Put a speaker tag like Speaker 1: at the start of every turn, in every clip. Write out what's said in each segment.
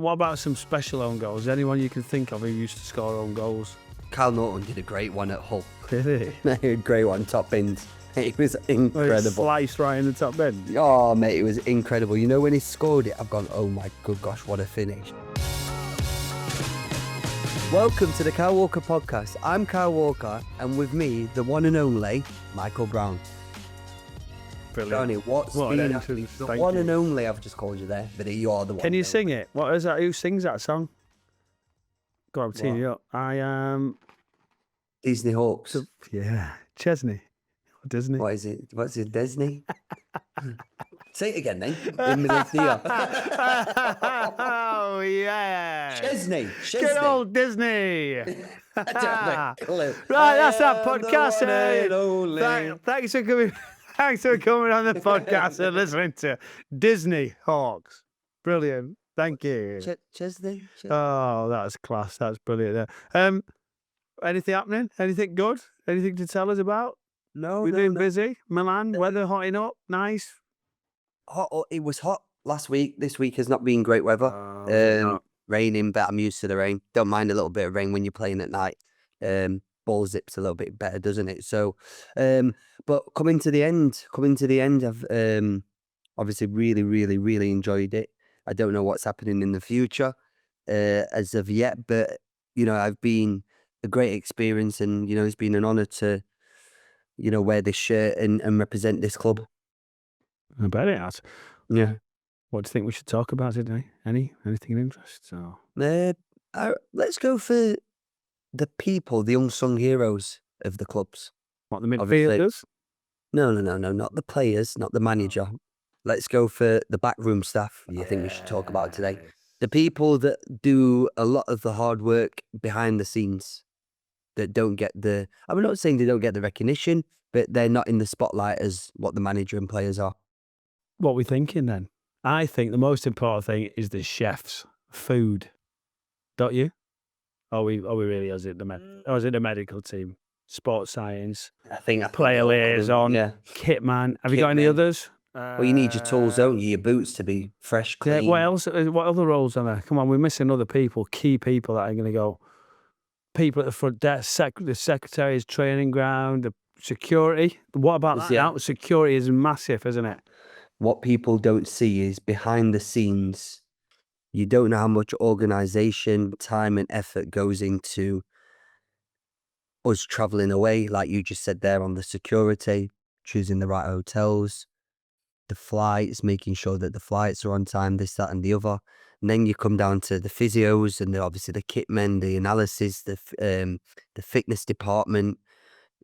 Speaker 1: What about some special own goals? Anyone you can think of who used to score own goals?
Speaker 2: Kyle Norton did a great one at Hull.
Speaker 1: Really?
Speaker 2: Great one, top bins. It was
Speaker 1: Well,
Speaker 2: incredible.
Speaker 1: it sliced right in the top bin.
Speaker 2: Oh, mate, it was incredible. You know, when he scored it, I've gone, oh my good gosh, what a finish. Welcome to the Kyle Walker podcast. I'm Kyle Walker, and with me, the one and only Michael Brown.
Speaker 1: Brilliant.
Speaker 2: Brownie, what's
Speaker 1: What
Speaker 2: been
Speaker 1: an
Speaker 2: actually
Speaker 1: entrance,
Speaker 2: the
Speaker 1: thank
Speaker 2: one
Speaker 1: you.
Speaker 2: and only, I've just called you there, but you're the one.
Speaker 1: Can you
Speaker 2: and
Speaker 1: sing it? What is that? Who sings that song? Go on, team
Speaker 2: What?
Speaker 1: you up. I am.
Speaker 2: only. Disney Hawks.
Speaker 1: Yeah. Chesney. Or Disney.
Speaker 2: What is it? What's it, Disney? Say it again then. In the next year.
Speaker 1: Oh, yeah.
Speaker 2: Chesney.
Speaker 1: Good old Disney.
Speaker 2: I don't have a clue.
Speaker 1: Right, that's that
Speaker 2: I am
Speaker 1: podcast.
Speaker 2: the one and only.
Speaker 1: Thanks for coming. Thanks for coming on the podcast and listening to Disney Hawks. Brilliant. Thank you.
Speaker 2: Chesney?
Speaker 1: Oh, that's class. That's brilliant. Anything happening? Anything good? Anything to tell us about?
Speaker 2: No,
Speaker 1: We've
Speaker 2: no,
Speaker 1: been
Speaker 2: no.
Speaker 1: busy. Milan, weather hotting up. Nice.
Speaker 2: Hot. It was hot last week. This week has not been great weather.
Speaker 1: No.
Speaker 2: Raining, but I'm used to the rain. Don't mind a little bit of rain when you're playing at night. Ball zips a little bit better, doesn't it? So, but coming to the end, I've obviously really enjoyed it. I don't know what's happening in the future as of yet, but you know, I've been a great experience, and you know, it's been an honour to, you know, wear this shirt and represent this club.
Speaker 1: I bet it has.
Speaker 2: Yeah.
Speaker 1: What do you think we should talk about today? Anything of interest? So,
Speaker 2: Let's go for the people, the unsung heroes of the clubs.
Speaker 1: what, the
Speaker 2: Obviously-
Speaker 1: midfielders?
Speaker 2: No, not the players, not the manager. Let's go for the backroom staff. I think we should talk about today. The people that do a lot of the hard work behind the scenes that don't get I'm not saying they don't get the recognition, but they're not in the spotlight as what the manager and players are.
Speaker 1: What are we thinking then? I think the most important thing is the chefs, food. Don't you? Are we really? Is it the medical team, sports science,
Speaker 2: I think
Speaker 1: player liaison,
Speaker 2: Yeah.
Speaker 1: kitman? Have you got any
Speaker 2: Kitmen.
Speaker 1: others?
Speaker 2: Well, you need your tools, don't you? Your boots to be fresh,
Speaker 1: Yeah,
Speaker 2: clean.
Speaker 1: what else? What other roles are there? Come on, we're missing other people, key people that are going to go. People at the front desk, the secretary's training ground, the security. What about that?
Speaker 2: Yeah.
Speaker 1: Now? Security is massive, isn't it?
Speaker 2: What people don't see is behind the scenes. You don't know how much organisation, time, and effort goes into us travelling away, like you just said there, on the security, choosing the right hotels, the flights, making sure that the flights are on time, this, that, and the other. And then you come down to the physios and obviously the kitmen, the analysis, the fitness department.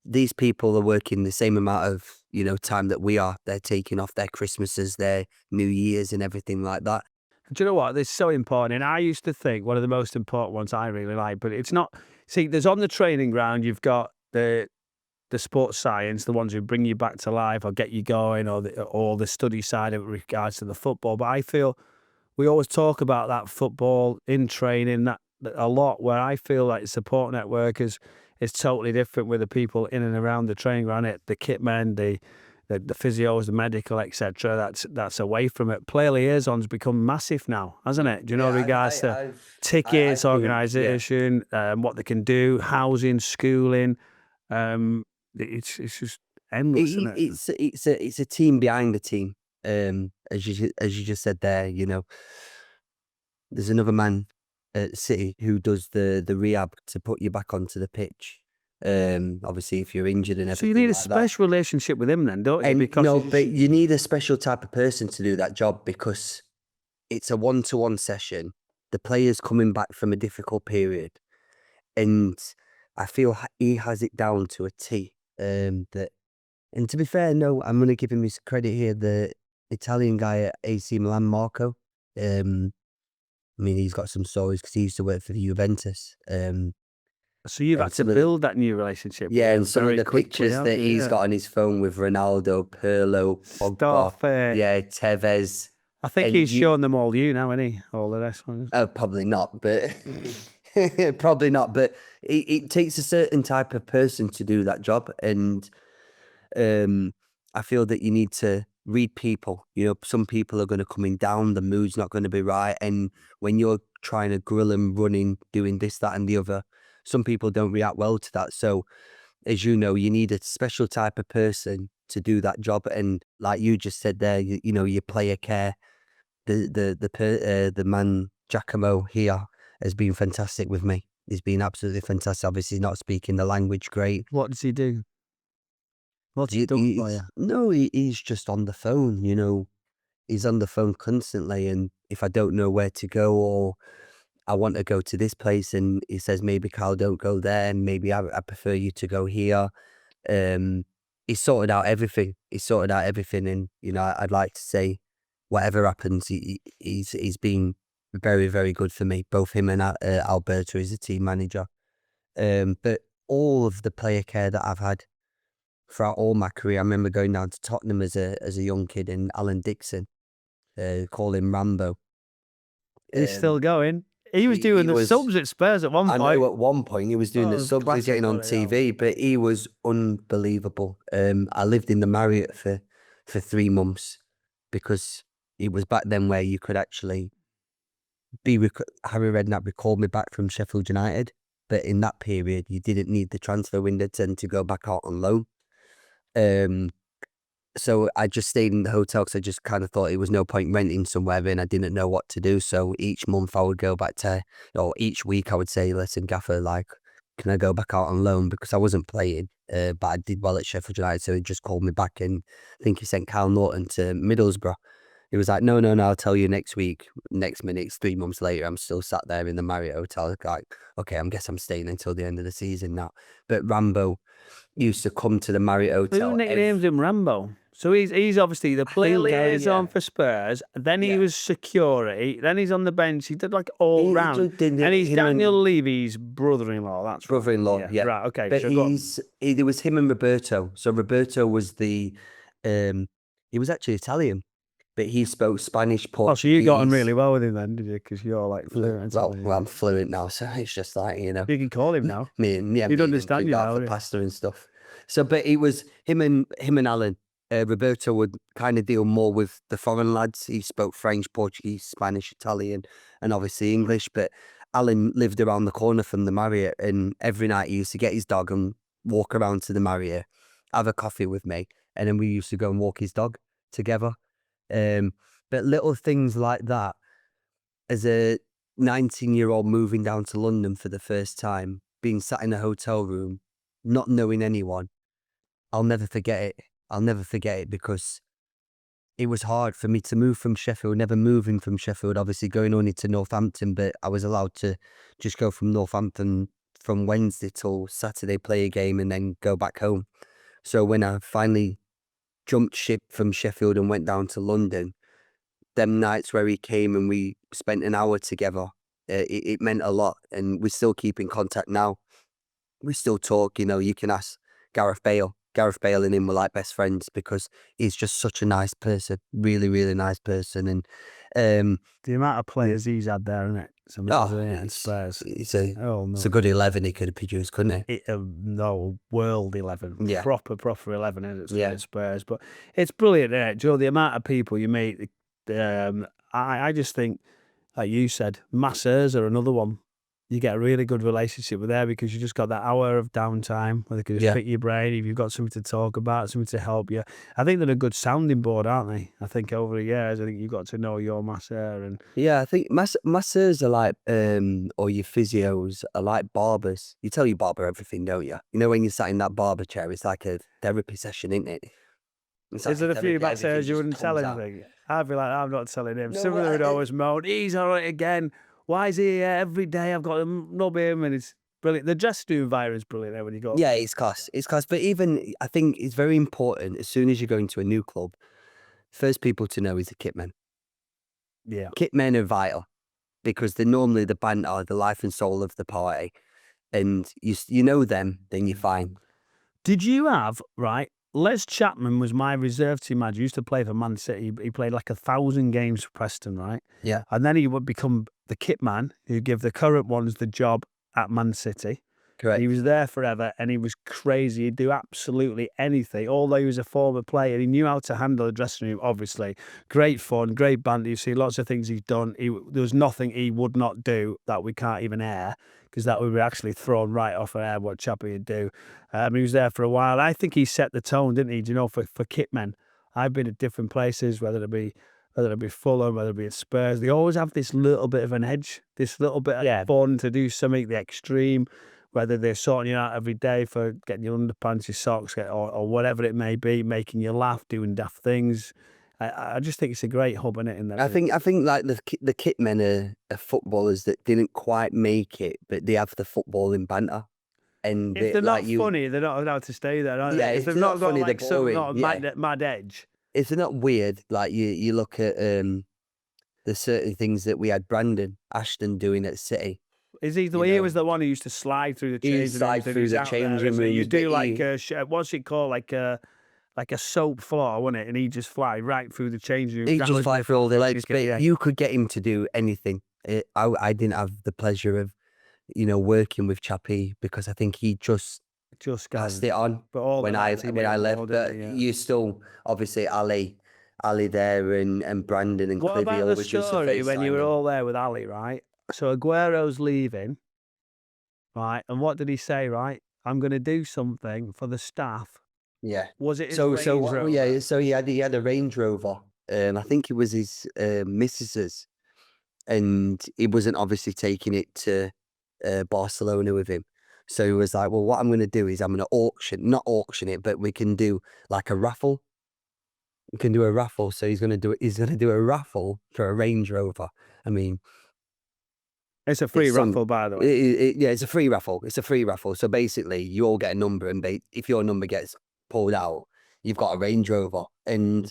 Speaker 2: These people are working the same amount of, you know, time that we are. They're taking off their Christmases, their New Year's, and everything like that.
Speaker 1: Do you know what? This is so important. And I used to think one of the most important ones I really like, but it's not. See, there's on the training ground, you've got the sports science, the ones who bring you back to life or get you going, or the study side of regards to the football. But I feel we always talk about that football in training that a lot, where I feel like support network is totally different with the people in and around the training ground, the kitmen, the physios, the medical, etc. That's away from it. Player liaison's become massive now, hasn't it? Do you know, regards to tickets, organisation, what they can do, housing, schooling. It's just endless, isn't it?
Speaker 2: It's a team behind the team. As you just said there, you know, there's another man at City who does the rehab to put you back onto the pitch. Obviously, if you're injured and everything.
Speaker 1: So you need a
Speaker 2: like
Speaker 1: special relationship with him then, don't you?
Speaker 2: that. But you need a special type of person to do that job, because it's a one-to-one session. The player's coming back from a difficult period, and I feel he has it down to a T. And to be fair, no, I'm going to give him his credit here. The Italian guy at AC Milan, Marco. I mean, he's got some stories because he used to work for the Juventus.
Speaker 1: So you've had to
Speaker 2: some of
Speaker 1: build that new relationship.
Speaker 2: Yeah,
Speaker 1: with
Speaker 2: and
Speaker 1: him
Speaker 2: some of
Speaker 1: very
Speaker 2: the
Speaker 1: quickly,
Speaker 2: pictures
Speaker 1: haven't
Speaker 2: that
Speaker 1: you?
Speaker 2: he's got on his phone with Ronaldo, Pirlo, Pogba,
Speaker 1: Stop it.
Speaker 2: yeah, Tevez.
Speaker 1: I think
Speaker 2: and
Speaker 1: he's
Speaker 2: you-
Speaker 1: shown them all you now, isn't he? All the rest ones.
Speaker 2: Probably not, but probably not. But it takes a certain type of person to do that job, and I feel that you need to read people. You know, some people are going to coming down, the mood's not going to be right. And when you're trying to grill them, running, doing this, that, and the other, some people don't react well to that. So, as you know, you need a special type of person to do that job. And like you just said there, you know, your player care, the man Giacomo here has been fantastic with me. He's been absolutely fantastic. Obviously, not speaking the language great.
Speaker 1: What does he do? What's he done for you?
Speaker 2: No, he's just on the phone, you know. He's on the phone constantly, and if I don't know where to go or I want to go to this place and he says, maybe Kyle, don't go there, and maybe I prefer you to go here. Um, he's sorted out everything. He's sorted out everything, and you know, I'd like to say, whatever happens, he's been very, very good for me. Both him and Alberto is a team manager. But all of the player care that I've had throughout all my career, I remember going down to Tottenham as a young kid, and Alan Dixon, call him Rambo.
Speaker 1: He's still going. He was doing the subs at Spurs at one point.
Speaker 2: I know at one point he was doing the subs,
Speaker 1: classic,
Speaker 2: getting on TV, but he was unbelievable. I lived in the Marriott for 3 months because it was back then where you could actually Harry Redknapp called me back from Sheffield United, but in that period you didn't need the transfer window to go back out on loan. So I just stayed in the hotel because I just kind of thought it was no point renting somewhere and I didn't know what to do. So each month I would go back or each week I would say, listen, Gaffer, like, can I go back out on loan? Because I wasn't playing, but I did well at Sheffield United. So he just called me back, and I think he sent Kyle Norton to Middlesbrough. He was like, no, I'll tell you next week. Next minute, 3 months later, I'm still sat there in the Marriott Hotel. Like, okay, I guess I'm staying until the end of the season now. But Rambo used to come to the Marriott Hotel.
Speaker 1: Who nicknames him Rambo? So he's obviously the player liaison for Spurs. Then he was security. Then he's on the bench. He did like all round. And he's Daniel Levy's brother-in-law. That's
Speaker 2: brother-in-law. Yeah.
Speaker 1: Right. Okay.
Speaker 2: But it was him and Roberto. So Roberto was he was actually Italian, but he spoke Spanish, Portuguese.
Speaker 1: Oh, so you got on really well with him then, did you? Because you're like fluent.
Speaker 2: Well, I'm fluent now, so it's just like, you know.
Speaker 1: You can call him now.
Speaker 2: He'd
Speaker 1: understand you now.
Speaker 2: For pasta and stuff. So, but it was him and Alan. Roberto would kind of deal more with the foreign lads. He spoke French, Portuguese, Spanish, Italian, and obviously English. But Alan lived around the corner from the Marriott, and every night he used to get his dog and walk around to the Marriott, have a coffee with me, and then we used to go and walk his dog together. But little things like that, as a 19-year-old moving down to London for the first time, being sat in a hotel room, not knowing anyone, I'll never forget it. I'll never forget it because it was hard for me to move from Sheffield, never moving from Sheffield, obviously going only to Northampton, but I was allowed to just go from Northampton from Wednesday till Saturday, play a game, and then go back home. So when I finally jumped ship from Sheffield and went down to London, them nights where he came and we spent an hour together, it meant a lot. And we still keep in contact now. We still talk, you know. You can ask Gareth Bale. Gareth Bale and him were like best friends because he's just such a nice person, really, really nice person. And
Speaker 1: the amount of players he's had there, isn't it? Spurs.
Speaker 2: It's a good 11 he could have produced, couldn't he?
Speaker 1: No, world 11.
Speaker 2: Yeah.
Speaker 1: Proper 11 at Spurs. But it's brilliant, isn't it? Joe, the amount of people you meet. I just think, like you said, masseurs are another one. You get a really good relationship with there because you just got that hour of downtime where they can just pick your brain. If you've got something to talk about, something to help you. I think they're a good sounding board, aren't they? I think over the years, I think you've got to know your masseur. And
Speaker 2: yeah, I think masseurs are like, or your physios are like barbers. You tell your barber everything, don't you? You know, when you sat in that barber chair, it's like a therapy session, isn't it?
Speaker 1: Is there a few masseurs you wouldn't tell anything? I'd be like, I'm not telling him. Some of them would always moan, he's all right again. Why is he here every day? I've got to nub him, and it's brilliant. The dress doing environment is brilliant there when you go.
Speaker 2: Yeah, it's class. It's class. But even, I think it's very important as soon as you go into a new club, first people to know is the kitmen.
Speaker 1: Yeah.
Speaker 2: Kitmen are vital because they're normally the banter, the life and soul of the party. And you know them, then you're fine.
Speaker 1: Did you have, right, Les Chapman was my reserve team manager. He used to play for Man City. He played like 1,000 games for Preston, right?
Speaker 2: Yeah.
Speaker 1: And then he would become the kit man who give the current ones the job at Man City.
Speaker 2: Correct.
Speaker 1: He was there forever, and he was crazy. He'd do absolutely anything. Although he was a former player, he knew how to handle the dressing room. Obviously, great fun, great banter. You see lots of things he's done. There was nothing he would not do that we can't even air, because that would be actually thrown right off air what Chappie would do. He was there for a while. I think he set the tone, didn't he? Do you know, for kitmen. I've been at different places, whether it be Fulham, whether it be at Spurs. They always have this little bit of an edge, this little bit of fun to do something the extreme, whether they're sorting you out every day for getting your underpants, your socks, or whatever it may be, making you laugh, doing daft things. I just think it's a great hub, in it. In that,
Speaker 2: I think like the kitmen are footballers that didn't quite make it, but they have the footballing banter. And
Speaker 1: if they're
Speaker 2: like
Speaker 1: not funny, they're not allowed to stay there, are
Speaker 2: yeah,
Speaker 1: they? If
Speaker 2: if
Speaker 1: they've
Speaker 2: they're
Speaker 1: not
Speaker 2: not
Speaker 1: got
Speaker 2: funny, they're
Speaker 1: like some
Speaker 2: boring.
Speaker 1: mad edge.
Speaker 2: If they're not weird, like you look at there's certain things that we had Brandon Ashton doing at City.
Speaker 1: Is he the way he was the one who used to slide through the
Speaker 2: He
Speaker 1: changing rooms?
Speaker 2: slide through the changing rooms.
Speaker 1: You do
Speaker 2: but
Speaker 1: like what's it called, like a soap floor, wasn't it? And he just fly right through the changing room.
Speaker 2: he just fly through all the legs. But you could get him to do anything. I didn't have the pleasure of working with Chappie because I think he just passed it on
Speaker 1: But all
Speaker 2: when I left. But you still obviously Ali there and Brandon and
Speaker 1: what
Speaker 2: Clivy
Speaker 1: about the story when you were all there with Ali, right? So Aguero's leaving, right? And what did he say, right? I'm going to do something for the staff.
Speaker 2: Yeah.
Speaker 1: Was it his
Speaker 2: So
Speaker 1: Range Rover?
Speaker 2: yeah. So he had a Range Rover. I think it was his missus's, and he wasn't obviously taking it to Barcelona with him. So he was like, well, what I'm going to do is I'm going to not auction it, but we can do like a raffle. We can do a raffle. So he's going to do a raffle for a Range Rover. I mean,
Speaker 1: it's a free raffle, by the
Speaker 2: way. Yeah, it's a free raffle. It's a free raffle. So basically, you all get a number, and if your number gets pulled out, you've got a Range Rover. And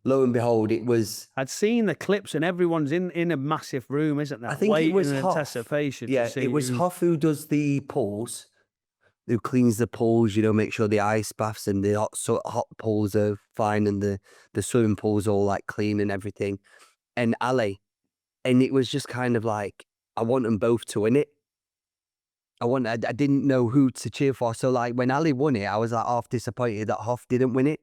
Speaker 2: lo and behold, it was.
Speaker 1: I'd seen the clips, and everyone's in a massive room, isn't there?
Speaker 2: I think it was Hoff.
Speaker 1: Anticipation.
Speaker 2: Yeah, it was Hoff who does the pools, who cleans the pools. Make sure the ice baths and the hot pools are fine, and the swimming pools all like clean and everything. And Ali, and it was just kind of like, I want them both to win it. I didn't know who to cheer for. So like when Ali won it, I was like half disappointed that Hoff didn't win it.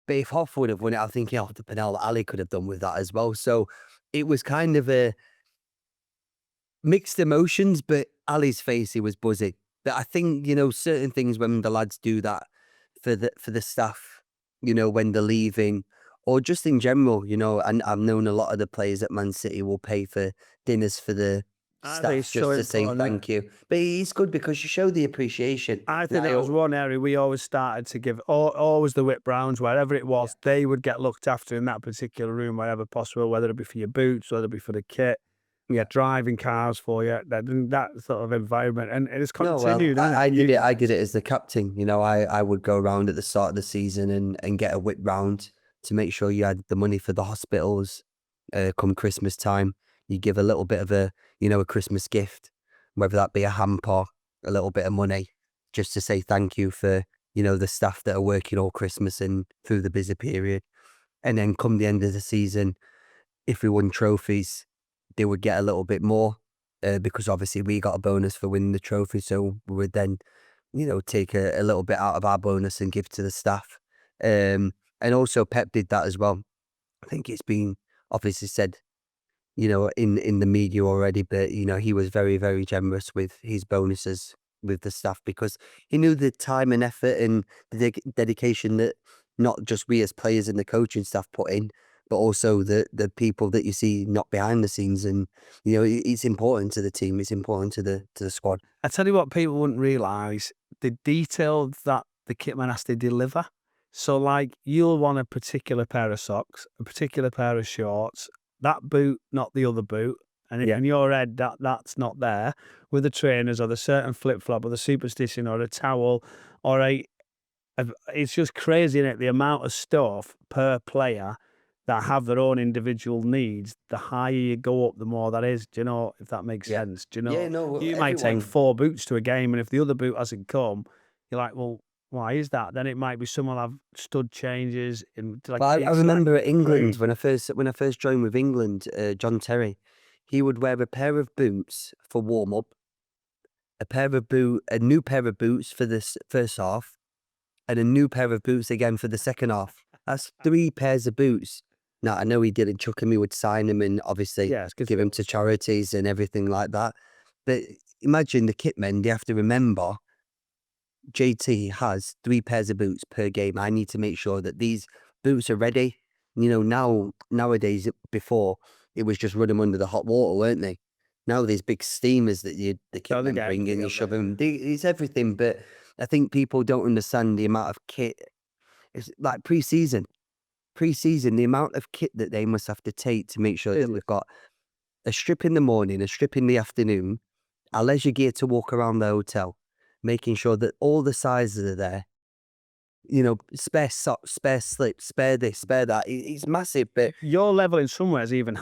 Speaker 2: But if Hoff would have won it, I think the penalty Ali could have done with that as well. So it was kind of a mixed emotions, but Ali's face, he was buzzing. But I think, certain things when the lads do that for the staff, when they're leaving, or just in general, and I've known a lot of the players at Man City will pay for dinners for the staff just to say thank you. But it's good because you show the appreciation.
Speaker 1: I think that was one area we always started to give, always the Whit Browns, wherever it was, they would get looked after in that particular room wherever possible, whether it be for your boots, whether it be for the kit. Driving cars for you, that sort of environment, and it's continued.
Speaker 2: I did it as the captain. I would go around at the start of the season and get a whip round to make sure you had the money for the hospitals. Come Christmas time, you give a little bit of a Christmas gift, whether that be a hamper, a little bit of money, just to say thank you for the staff that are working all Christmas and through the busy period. And then come the end of the season, if we won trophies, they would get a little bit more because obviously we got a bonus for winning the trophy. So we would then, take a little bit out of our bonus and give to the staff. And also Pep did that as well. I think it's been obviously said, in the media already, but, he was very, very generous with his bonuses with the staff because he knew the time and effort and the dedication that not just we as players and the coaching staff put in, but also the people that you see not behind the scenes. And, it's important to the team. It's important to the squad.
Speaker 1: I tell you what, people wouldn't realise the detail that the kitman has to deliver. So like you'll want a particular pair of socks, a particular pair of shorts, that boot, not the other boot. And in your head, that's not there with the trainers or the certain flip-flop or the superstition or a towel or it's just crazy, isn't it? The amount of stuff per player that have their own individual needs, the higher you go up, the more that is. Do you know, if that makes sense? Do you know?
Speaker 2: Yeah, no,
Speaker 1: you might take 4 boots to a game, and if the other boot hasn't come, you're like, well, why is that? Then it might be someone have stud changes.
Speaker 2: I remember at England, when I first joined with England, John Terry, he would wear a pair of boots for warm-up, a new pair of boots for the first half, and a new pair of boots again for the second half. That's 3 pairs of boots. Now, I know he didn't chuck them, he would sign them and obviously
Speaker 1: Yeah, it's 'cause
Speaker 2: give them to charities and everything like that. But imagine the kitmen, they have to remember JT has 3 pairs of boots per game. I need to make sure that these boots are ready. You know, nowadays, before, it was just run them under the hot water, weren't they? Now there's big steamers that the
Speaker 1: they
Speaker 2: kitmen
Speaker 1: get
Speaker 2: bring and
Speaker 1: everything,
Speaker 2: you
Speaker 1: don't
Speaker 2: shove
Speaker 1: they?
Speaker 2: them. It's everything, but I think people don't understand the amount of kit. It's like pre-season, the amount of kit that they must have to take to make sure that we've got a strip in the morning, a strip in the afternoon, our leisure gear to walk around the hotel, making sure that all the sizes are there. You know, spare socks, spare slips, spare this, spare that. It's massive, but
Speaker 1: Your level in some ways even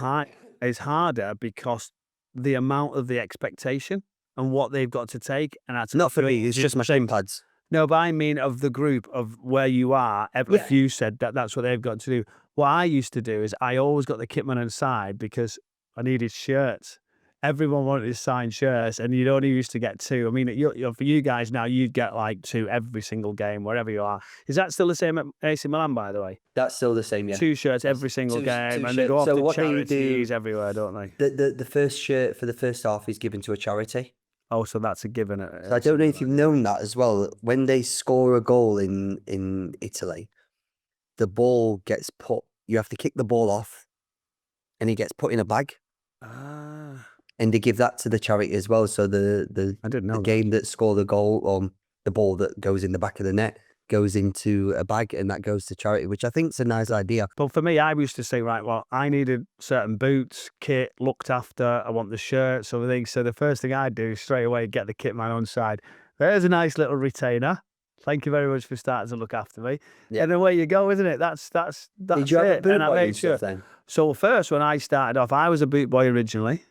Speaker 1: is harder because the amount of the expectation and what they've got to take, and that's
Speaker 2: not for me. It's just my shin pads.
Speaker 1: No, but I mean of the group of where you are. If you said that that's what they've got to do. What I used to do is I always got the kitman inside because I needed shirts. Everyone wanted signed shirts, and you'd only used to get 2. I mean, for you guys now, you'd get like 2 every single game, wherever you are. Is that still the same at AC Milan, by the way?
Speaker 2: That's still the same, yeah.
Speaker 1: 2 shirts every single game, and they
Speaker 2: shirts.
Speaker 1: go off
Speaker 2: So
Speaker 1: to
Speaker 2: what they
Speaker 1: charities
Speaker 2: do,
Speaker 1: everywhere, don't they?
Speaker 2: the first shirt for the first half is given to a charity.
Speaker 1: Oh, so that's a given.
Speaker 2: So I don't know if you've known that as well. When they score a goal in Italy, the ball gets put. You have to kick the ball off, and it gets put in a bag,
Speaker 1: Ah,
Speaker 2: and they give that to the charity as well. So the
Speaker 1: I didn't know that.
Speaker 2: game that scored the goal, the ball that goes in the back of the net goes into a bag, and that goes to charity, which I think is a nice idea.
Speaker 1: But for me, I used to say, right, well, I needed certain boots, kit, looked after. I want the shirts, everything. So the first thing I'd do is straight away get the kit man on side. There's a nice little retainer. Thank you very much for starting to look after me.
Speaker 2: Yeah.
Speaker 1: And away you go, isn't it? That's
Speaker 2: Did you have a
Speaker 1: it.
Speaker 2: boot
Speaker 1: And I
Speaker 2: boy
Speaker 1: made
Speaker 2: and
Speaker 1: sure.
Speaker 2: stuff then?
Speaker 1: So first, when I started off, I was a boot boy originally.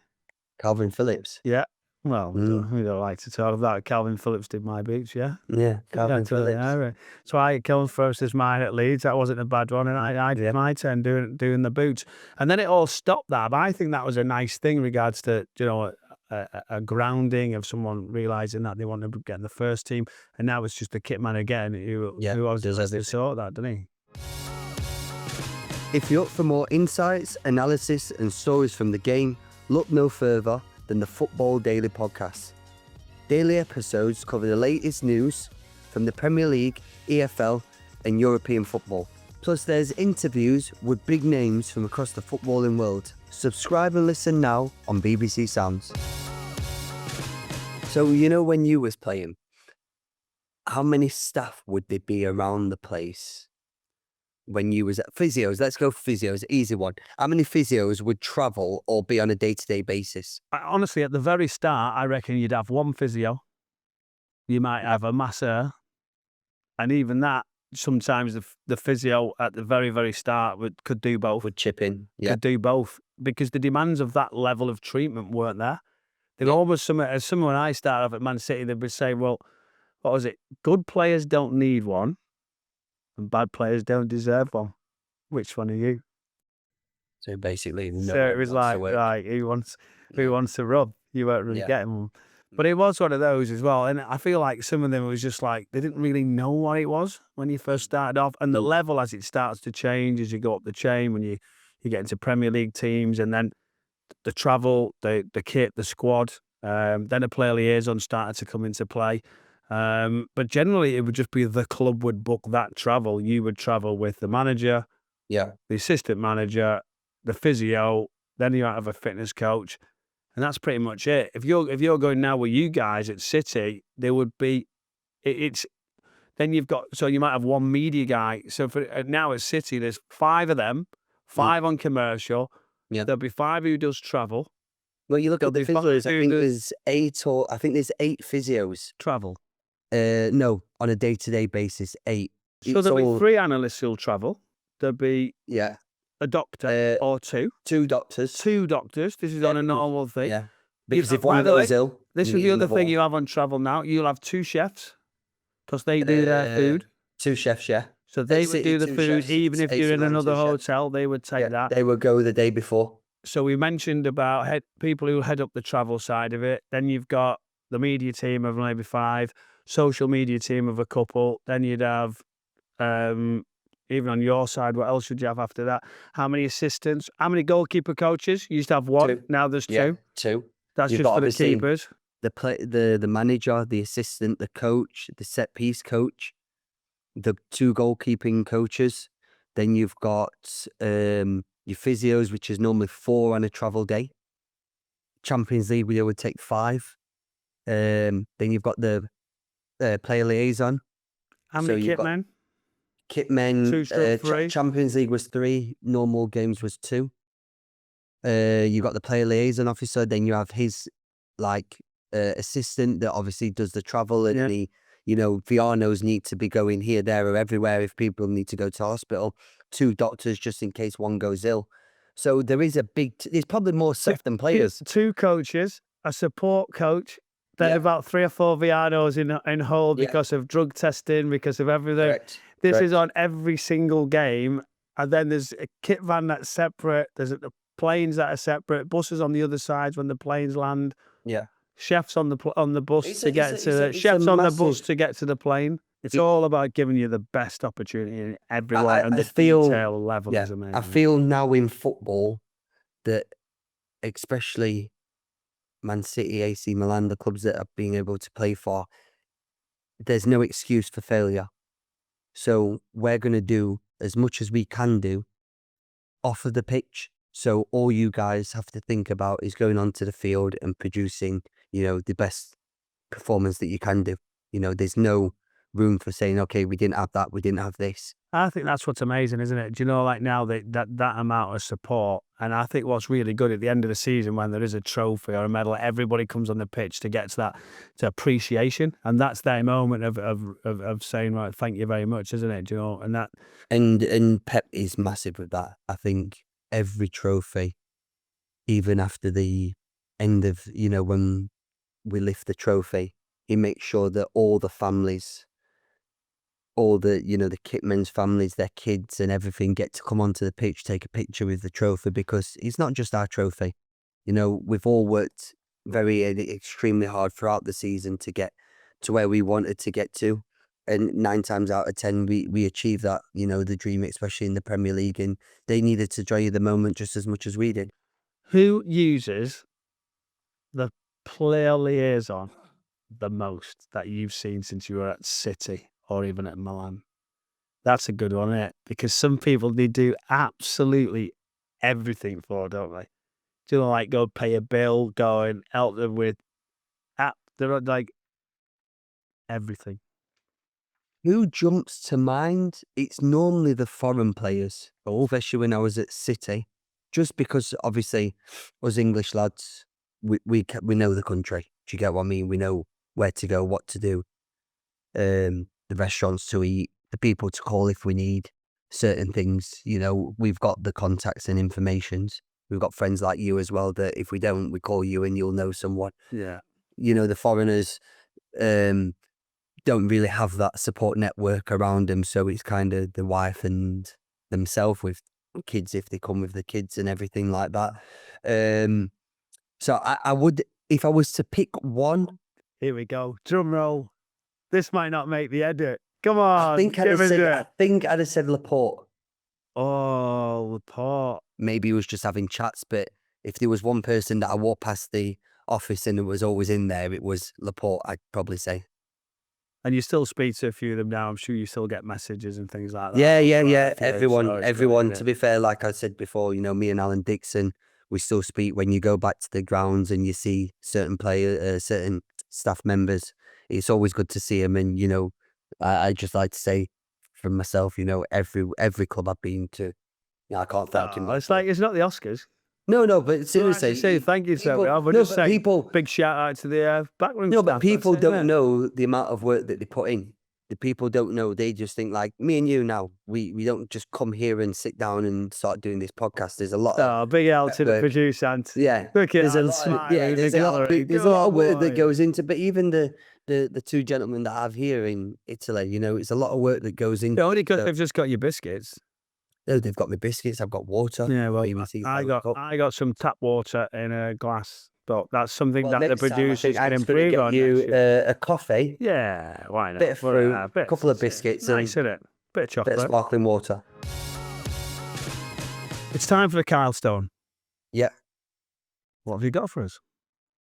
Speaker 2: Calvin Phillips.
Speaker 1: Yeah. Well, we don't like to talk about it. Calvin Phillips did my boots, yeah.
Speaker 2: Yeah, Calvin Phillips.
Speaker 1: Yeah. So I Calvin Phillips is mine at Leeds. That wasn't a bad one, and I did my turn doing the boots, and then it all stopped there. But I think that was a nice thing in regards to a grounding of someone realizing that they want to get in the first team, and now it's just the kit man again who
Speaker 2: does
Speaker 1: has to
Speaker 2: everything.
Speaker 1: sort that, doesn't he?
Speaker 2: If you're up for more insights, analysis, and stories from the game, look no further than the Football Daily Podcast. Daily episodes cover the latest news from the Premier League, EFL, and European football. Plus, there's interviews with big names from across the footballing world. Subscribe and listen now on BBC Sounds. So, you know, when you was playing, how many staff would there be around the place? When you was at physios, let's go physios, easy one. How many physios would travel or be on a day-to-day basis?
Speaker 1: Honestly, at the very start, I reckon you'd have one physio. You might have a masseur, and even that, sometimes the physio at the very, very start could do both.
Speaker 2: Would chip in, yeah.
Speaker 1: Could do both because the demands of that level of treatment weren't there. They're almost as someone when I started off at Man City, they'd be saying, well, what was it? Good players don't need one, and bad players don't deserve one. Which one are you?
Speaker 2: So basically, no.
Speaker 1: So it was like, right, who wants to rub? You weren't really getting one. But it was one of those as well. And I feel like some of them was just like, they didn't really know what it was when you first started off. And the level as it starts to change as you go up the chain, when you get into Premier League teams, and then the travel, the kit, the squad, then a player liaison started to come into play. But generally, it would just be the club would book that travel. You would travel with the manager, the assistant manager, the physio, then you might have a fitness coach, and that's pretty much it. If you're going now with you guys at City, there would be then you've got, so you might have one media guy. So for now at City, there's 5 of them, 5 on commercial.
Speaker 2: Yeah,
Speaker 1: there'll be 5 who does travel.
Speaker 2: Well, you look at the physios. I think there's 8 physios.
Speaker 1: Travel.
Speaker 2: No, on a day-to-day basis, 8.
Speaker 1: So there'll be 3 analysts who'll travel. There'll be a doctor or 2.
Speaker 2: 2 doctors.
Speaker 1: 2 doctors. This is on a normal thing.
Speaker 2: Yeah. Because if one goes ill,
Speaker 1: this is the other thing you have on travel now. You'll have 2 chefs because they do their food.
Speaker 2: 2 chefs, yeah.
Speaker 1: So they would do the food, even if you're in another hotel, they would take that.
Speaker 2: They would go the day before.
Speaker 1: So we mentioned about people who head up the travel side of it. Then you've got the media team of maybe 5, social media team of a couple. Then you'd have, even on your side, what else would you have after that? How many assistants? How many goalkeeper coaches? You used to have 1.
Speaker 2: 2.
Speaker 1: Now there's 2.
Speaker 2: Yeah, 2.
Speaker 1: That's
Speaker 2: You've
Speaker 1: just
Speaker 2: got
Speaker 1: for the
Speaker 2: obviously
Speaker 1: keepers.
Speaker 2: the manager, the assistant, the coach, the set piece coach, the 2 goalkeeping coaches. Then you've got your physios, which is normally 4 on a travel day. Champions League, we would take 5. Then you've got the player liaison.
Speaker 1: How
Speaker 2: So
Speaker 1: many
Speaker 2: you've got
Speaker 1: kitmen?
Speaker 2: kitmen.
Speaker 1: 2/3.
Speaker 2: Champions League was 3. Normal games was 2. You got the player liaison officer. Then you have his assistant that obviously does the travel, and
Speaker 1: Yeah.
Speaker 2: Vianos need to be going here, there, or everywhere if people need to go to hospital. 2 doctors just in case one goes ill. So there is a big. There's probably more staff than players.
Speaker 1: 2 coaches, a support coach, then
Speaker 2: Yeah.
Speaker 1: about 3 or 4 Vianos in hold
Speaker 2: Yeah.
Speaker 1: because of drug testing, because of everything.
Speaker 2: Correct.
Speaker 1: This
Speaker 2: Correct.
Speaker 1: is on every single game, and then there's a kit van that's separate. There's the planes that are separate. Buses on the other side when the planes land.
Speaker 2: Yeah.
Speaker 1: Chefs on the bus
Speaker 2: It's
Speaker 1: to
Speaker 2: a-
Speaker 1: get
Speaker 2: it's a-
Speaker 1: to
Speaker 2: it's a-
Speaker 1: the
Speaker 2: it's a
Speaker 1: chefs on the bus
Speaker 2: massive-
Speaker 1: to get to the plane. It's
Speaker 2: It-
Speaker 1: all about giving you the best opportunity in every way, and
Speaker 2: I
Speaker 1: the
Speaker 2: feel-
Speaker 1: detail level
Speaker 2: Yeah,
Speaker 1: is amazing.
Speaker 2: I feel now in football that, especially Man City, AC Milan, the clubs that are being able to play for, there's no excuse for failure. So we're going to do as much as we can do off of the pitch. So all you guys have to think about is going onto the field and producing, the best performance that you can do. There's no room for saying, okay, we didn't have that, we didn't have this.
Speaker 1: I think that's what's amazing, isn't it? Do you know, like now that amount of support, and I think what's really good at the end of the season when there is a trophy or a medal, everybody comes on the pitch to get to appreciation, and that's their moment of saying, right, thank you very much, isn't it? Do you know, and that
Speaker 2: And Pep is massive with that. I think every trophy, even after the end of, when we lift the trophy, he makes sure that all the families, all the, the kitmen's families, their kids and everything get to come onto the pitch, take a picture with the trophy, because it's not just our trophy. We've all worked very extremely hard throughout the season to get to where we wanted to get to. And 9 times out of 10, we achieved that, the dream, especially in the Premier League. And they needed to enjoy the moment just as much as we did.
Speaker 1: who uses the player liaison the most that you've seen since you were at City or even at Milan? That's a good one, isn't it? Because some people, they do absolutely everything for, don't they? Do you know, like go pay a bill, go and help them with they're like everything.
Speaker 2: Who jumps to mind? It's normally the foreign players, especially when I was at City, just because obviously us English lads, we know the country. Do you get what I mean? We know where to go, what to do, the restaurants to eat, the people to call if we need certain things. We've got the contacts and informations. We've got friends like you as well that if we don't, we call you and you'll know someone.
Speaker 1: Yeah.
Speaker 2: The foreigners don't really have that support network around them, so it's kind of the wife and themselves with kids if they come with the kids and everything like that. So I would, if I was to pick one,
Speaker 1: Here we go. Drum roll. This might not make the edit. Come on.
Speaker 2: I think I'd have said Laporte.
Speaker 1: Oh, Laporte.
Speaker 2: Maybe he was just having chats, but if there was one person that I walked past the office and it was always in there, it was Laporte, I'd probably say.
Speaker 1: And you still speak to a few of them now. I'm sure you still get messages and things like that.
Speaker 2: Yeah. Everyone.
Speaker 1: Great,
Speaker 2: to be fair, like I said before, me and Alan Dixon, we still speak. When you go back to the grounds and you see certain players, certain staff members, it's always good to see them. And I just like to say, from myself, every club I've been to, I can't thank him.
Speaker 1: It's like, it's not the Oscars.
Speaker 2: No, but seriously,
Speaker 1: say thank you,
Speaker 2: people,
Speaker 1: Sergio. But
Speaker 2: no,
Speaker 1: just
Speaker 2: but
Speaker 1: say
Speaker 2: people,
Speaker 1: big shout out to the backroom
Speaker 2: no,
Speaker 1: staff.
Speaker 2: but people
Speaker 1: That's it,
Speaker 2: don't
Speaker 1: isn't it?
Speaker 2: know the amount of work that they put in. The people don't know. They just think like me and you now. We don't just come here and sit down and start doing this podcast. There's a lot of
Speaker 1: big L to the
Speaker 2: work.
Speaker 1: producer. And
Speaker 2: Yeah,
Speaker 1: look at
Speaker 2: there's a
Speaker 1: that
Speaker 2: lot.
Speaker 1: smile
Speaker 2: Yeah,
Speaker 1: in
Speaker 2: there's
Speaker 1: the
Speaker 2: a lot.
Speaker 1: gallery.
Speaker 2: There's a
Speaker 1: Good
Speaker 2: lot of work that
Speaker 1: boy.
Speaker 2: goes into. But even the 2 gentlemen that I have here in Italy, it's a lot of work that goes into.
Speaker 1: Only because they've just got your biscuits.
Speaker 2: No, they've got my biscuits. I've got water.
Speaker 1: Yeah, well,
Speaker 2: BBC
Speaker 1: I got some tap water in a glass. but that's something that the
Speaker 2: next time I
Speaker 1: producers
Speaker 2: think
Speaker 1: can
Speaker 2: I'm gonna
Speaker 1: improve
Speaker 2: get
Speaker 1: on.
Speaker 2: you
Speaker 1: next year.
Speaker 2: a coffee,
Speaker 1: Yeah, why not?
Speaker 2: bit of fruit, a couple of biscuits,
Speaker 1: Nice,
Speaker 2: and
Speaker 1: isn't it? Bit of
Speaker 2: a bit of
Speaker 1: chocolate.
Speaker 2: sparkling water.
Speaker 1: It's time for the Kyle Stone.
Speaker 2: Yeah.
Speaker 1: What have you got for us?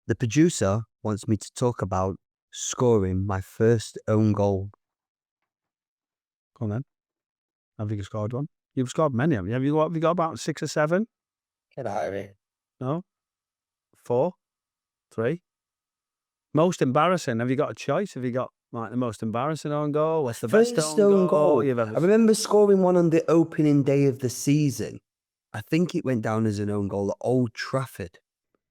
Speaker 2: The producer wants me to talk about scoring my first own goal.
Speaker 1: Go on then. Have you scored one? You've scored many, haven't you? Have you got about 6 or 7?
Speaker 2: Get out of here.
Speaker 1: No? 4? 3? Most embarrassing. Have you got a choice? Have you got like the most embarrassing own goal? What's the best
Speaker 2: First
Speaker 1: own
Speaker 2: own goal.
Speaker 1: you've ever
Speaker 2: I remember scoring one on the opening day of the season. I think it went down as an own goal at Old Trafford.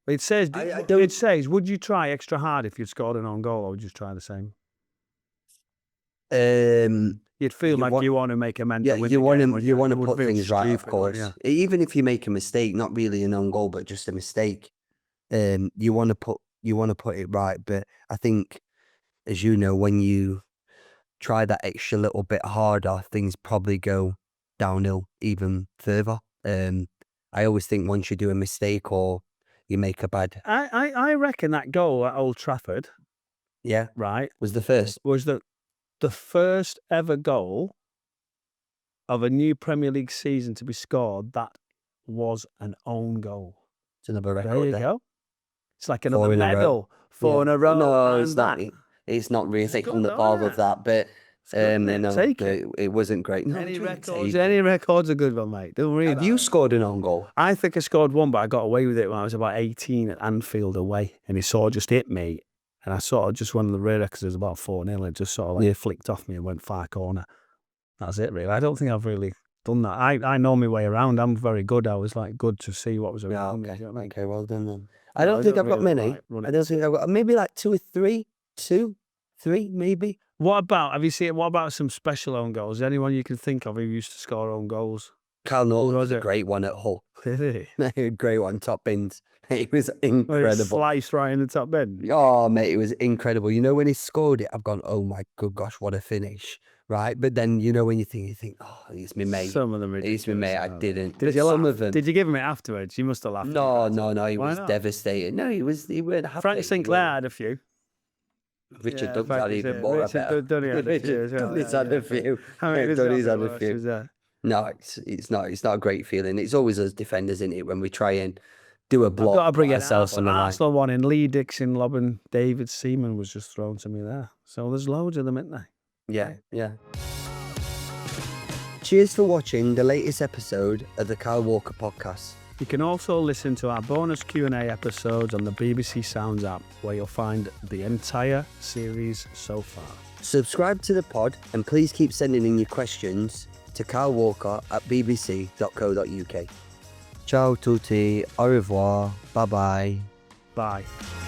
Speaker 1: It says,
Speaker 2: I don't-
Speaker 1: it says, would you try extra hard if you'd scored an own goal, or would you just try the same? You'd feel like you want to make amends.
Speaker 2: Yeah,
Speaker 1: and win
Speaker 2: you
Speaker 1: the
Speaker 2: want
Speaker 1: game,
Speaker 2: to
Speaker 1: wouldn't you?
Speaker 2: want
Speaker 1: It
Speaker 2: to
Speaker 1: would
Speaker 2: put
Speaker 1: feel
Speaker 2: things right, of
Speaker 1: stupid,
Speaker 2: course.
Speaker 1: wouldn't
Speaker 2: Even if you make a mistake, not really an own goal, but just a mistake, you want to put it right. But I think, as you know, when you try that extra little bit harder, things probably go downhill even further. I always think once you do a mistake or you make a bad,
Speaker 1: I reckon that goal at Old Trafford, right,
Speaker 2: was the first.
Speaker 1: was the first ever goal of a new Premier League season to be scored that was an own goal.
Speaker 2: It's another record.
Speaker 1: There you
Speaker 2: there.
Speaker 1: go. It's like another
Speaker 2: 4 in a row.
Speaker 1: medal. 4 in a row.
Speaker 2: No,
Speaker 1: and
Speaker 2: it's not.
Speaker 1: that.
Speaker 2: It's not really
Speaker 1: good
Speaker 2: on the
Speaker 1: though,
Speaker 2: bar
Speaker 1: isn't
Speaker 2: of
Speaker 1: it?
Speaker 2: that, but
Speaker 1: good, isn't it?
Speaker 2: no,
Speaker 1: Take it.
Speaker 2: it wasn't great. No,
Speaker 1: Any
Speaker 2: I didn't
Speaker 1: records?
Speaker 2: take
Speaker 1: Any
Speaker 2: it.
Speaker 1: records are good one, mate. Don't worry.
Speaker 2: Have you scored an own goal?
Speaker 1: I think I scored one, but I got away with it when I was about 18 at Anfield away, and it sort of just hit me, and I sort of just went on the radar because it was about 4-0, and just sort of like flicked off me and went far corner. That's it, really. I don't think I've really done that. I know my way around. I'm very good. I was like good to see what was around me.
Speaker 2: Okay.
Speaker 1: Do you know what I mean?
Speaker 2: Okay, well done then. I don't think I've got
Speaker 1: really
Speaker 2: many.
Speaker 1: like run
Speaker 2: I
Speaker 1: it.
Speaker 2: don't think I've got maybe like 2 or 3. 2, 3, maybe.
Speaker 1: What about, have you seen, what about some special own goals? Is there anyone you can think of who used to score own goals?
Speaker 2: Carl Norton
Speaker 1: was
Speaker 2: was a
Speaker 1: it?
Speaker 2: great one at Hull.
Speaker 1: Really?
Speaker 2: Great one, top bins. It was
Speaker 1: Well, it
Speaker 2: incredible.
Speaker 1: sliced right in the top bin.
Speaker 2: Oh, mate, it was incredible. You know, when he scored it, I've gone, oh my good gosh, what a finish. Right? But then, you know, when you think, oh, it's me mate.
Speaker 1: Some of them
Speaker 2: It's me mate, I didn't.
Speaker 1: Did
Speaker 2: But
Speaker 1: you
Speaker 2: some
Speaker 1: laugh?
Speaker 2: of them.
Speaker 1: Did you give him it afterwards? You must have laughed.
Speaker 2: No, he
Speaker 1: Why
Speaker 2: was
Speaker 1: not?
Speaker 2: devastated. No, he weren't happy.
Speaker 1: Frank
Speaker 2: He
Speaker 1: Sinclair
Speaker 2: weren't.
Speaker 1: had a few.
Speaker 2: Richard
Speaker 1: Yeah,
Speaker 2: Dunn
Speaker 1: Frank
Speaker 2: had
Speaker 1: is
Speaker 2: even
Speaker 1: it.
Speaker 2: more.
Speaker 1: Richard Dunn had a few as well,
Speaker 2: Dunny's
Speaker 1: yeah,
Speaker 2: had
Speaker 1: yeah.
Speaker 2: a few.
Speaker 1: How many
Speaker 2: Dunny's had a
Speaker 1: was
Speaker 2: few.
Speaker 1: there?
Speaker 2: No, it's not a great feeling. It's always us defenders, isn't it, when we try and do a
Speaker 1: I've
Speaker 2: block,
Speaker 1: got to bring
Speaker 2: put
Speaker 1: it
Speaker 2: ourselves
Speaker 1: out.
Speaker 2: on the line.
Speaker 1: Arsenal one in Lee Dixon lobbing David Seaman was just thrown to me there. So there's loads of them, isn't there?
Speaker 2: Yeah. Cheers for watching the latest episode of the Kyle Walker podcast.
Speaker 1: You can also listen to our bonus Q&A episodes on the BBC Sounds app, where you'll find the entire series so far.
Speaker 2: Subscribe to the pod and please keep sending in your questions to kylewalker@bbc.co.uk. Ciao tutti, au revoir, bye bye.
Speaker 1: Bye.